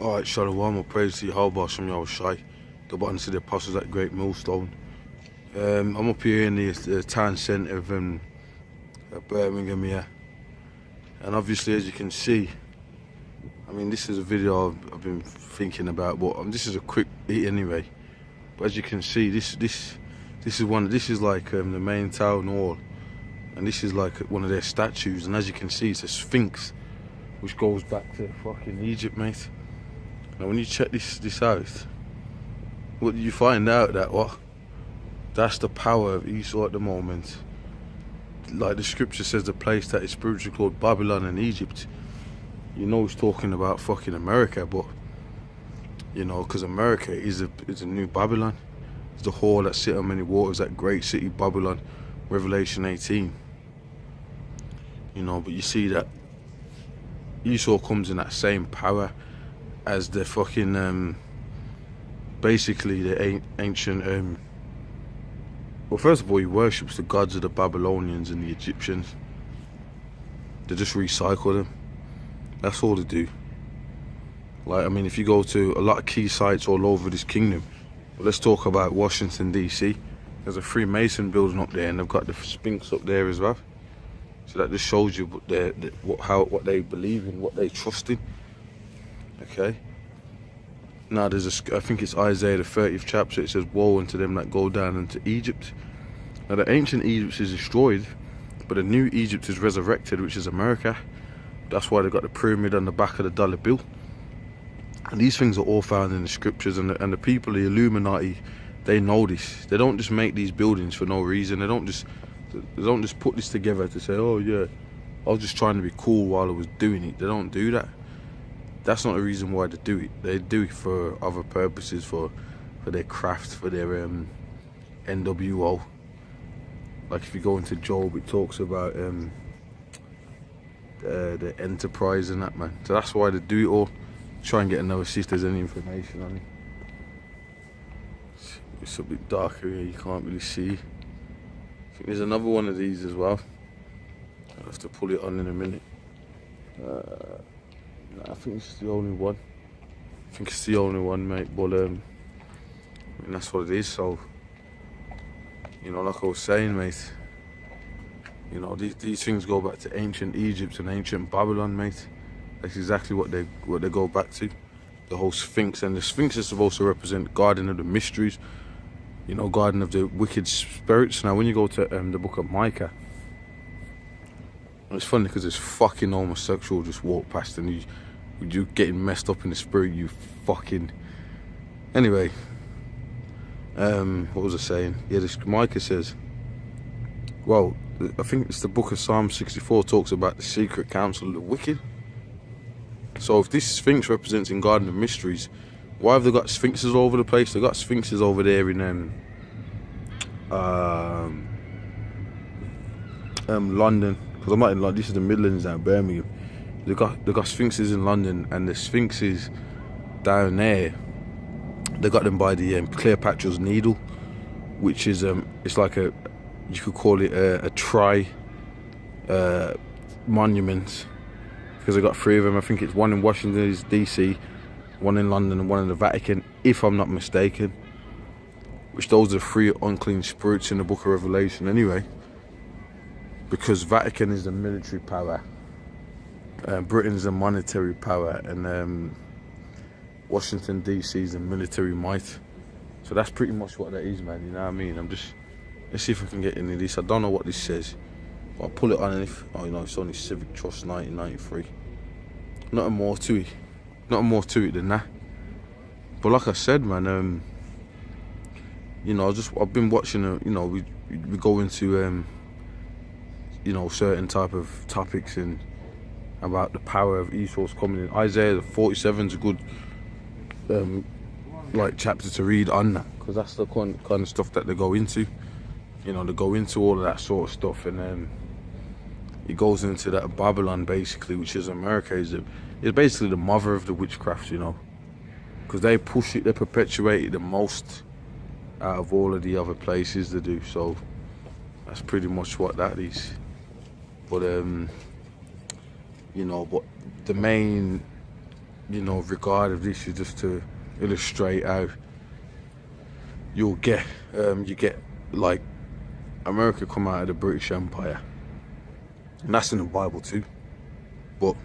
Alright, Shalom, I praise to Yahweh Shem Yahushai, the button to the apostles at GreatMillStone. I'm up here in the town centre of Birmingham here, and obviously, as you can see, I mean, this is a video I've been thinking about, but this is a quick hit anyway. But as you can see, this is like the main town hall, and this is like one of their statues. And as you can see, it's a Sphinx, which goes back to fucking Egypt, mate. Now, when you check this out, what did you find out? That what? That's the power of Esau at the moment. Like the scripture says, the place that is spiritually called Babylon and Egypt. You know, it's talking about fucking America, but you know, because America is a new Babylon. It's the whore that sit on many waters, that great city Babylon, Revelation 18. You know, but you see that Esau comes in that same power as the fucking basically the ancient well, first of all, he worships the gods of the Babylonians and the Egyptians. They just recycle them. That's all they do. Like, I mean, if you go to a lot of key sites all over this kingdom, well, let's talk about Washington DC. There's a Freemason building up there, and they've got the Sphinx up there as well. So that just shows you what they believe in, what they trust in. Okay. Now I think it's Isaiah the 30th chapter. It says, "Woe unto them that go down into Egypt." Now the ancient Egypt is destroyed, but the new Egypt is resurrected, which is America. That's why they got the pyramid on the back of the dollar bill. And these things are all found in the scriptures, and the people, the Illuminati, they know this. They don't just make these buildings for no reason. They don't just put this together to say, "Oh yeah, I was just trying to be cool while I was doing it." They don't do that. That's not the reason why they do it. They do it for other purposes, for their craft, for their NWO. Like if you go into Job, it talks about the enterprise and that, man. So that's why they do it all. Try and get another, see if there's any information on it. It's a bit darker here, you can't really see. I think there's another one of these as well. I'll have to pull it on in a minute. I think it's the only one. I think it's the only one, mate. But I mean, that's what it is. So, you know, like I was saying, mate. You know, these things go back to ancient Egypt and ancient Babylon, mate. That's exactly what they go back to. The whole Sphinx, and the Sphinx is supposed to represent Garden of the Mysteries. You know, Garden of the Wicked Spirits. Now, when you go to the book of Micah, it's funny because this fucking homosexual just walked past, and you getting messed up in the spirit, you fucking... Anyway, what was I saying? Yeah, this Micah says, well, I think it's the book of Psalm 64 talks about the secret counsel of the wicked. So if this Sphinx represents in Garden of Mysteries, why have they got Sphinxes all over the place? They got Sphinxes over there in London. Because I'm not in London, this is the Midlands now, Birmingham. They got Sphinxes in London, and the Sphinxes down there, they got them by the Cleopatra's Needle, which is it's like you could call it a monument, because they got three of them. I think it's one in Washington DC, one in London, and one in the Vatican, if I'm not mistaken. Which those are three unclean spirits in the book of Revelation anyway. Because Vatican is the military power, Britain is the monetary power, and Washington DC is the military might. So that's pretty much what that is, man. You know what I mean? Let's see if I can get into this. I don't know what this says, but I'll pull it on, and you know, it's only Civic Trust 1993. Nothing more to it than that. But like I said, man, you know, I've been watching. You know, we go into you know, certain type of topics and about the power of Esau's coming in. Isaiah 47 is a good like chapter to read on that, because that's the kind of stuff that they go into. You know, they go into all of that sort of stuff, and it goes into that Babylon basically, which is America, is basically the mother of the witchcraft, you know, because they push it, they perpetuate it the most out of all of the other places they do. So that's pretty much what that is. But you know, but the main you know, regard of this is just to illustrate how you get like America come out of the British Empire, and that's in the Bible too, but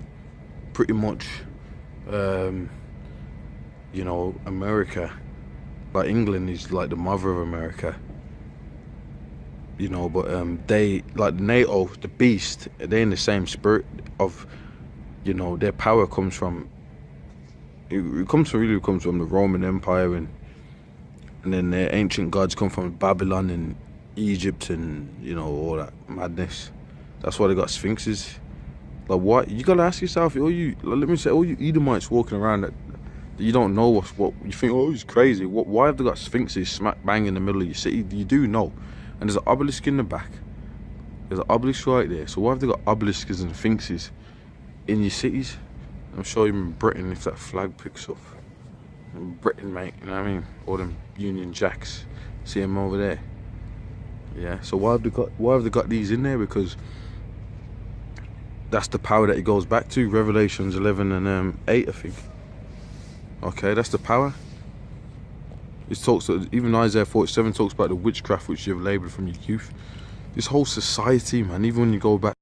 pretty much you know, America, like England is like the mother of America, you know, but they, like NATO, the beast, they're in the same spirit of, you know, their power comes from, it comes from the Roman Empire, and then their ancient gods come from Babylon and Egypt and, you know, all that madness. That's why they got sphinxes. Like, what? You gotta ask yourself, all you Edomites walking around that you don't know what you think, oh, he's crazy. Why have they got sphinxes smack bang in the middle of your city? You do know. And there's an obelisk in the back. There's an obelisk right there. So why have they got obelisks and sphinxes in your cities? I'm sure even in Britain, if that flag picks up. In Britain, mate, you know what I mean? All them Union Jacks. See them over there. Yeah, so why have they got these in there? Because that's the power that it goes back to. Revelations 11 and 8, I think. Okay, that's the power. It talks, even Isaiah 47 talks about the witchcraft which you have laboured from your youth. This whole society, man, even when you go back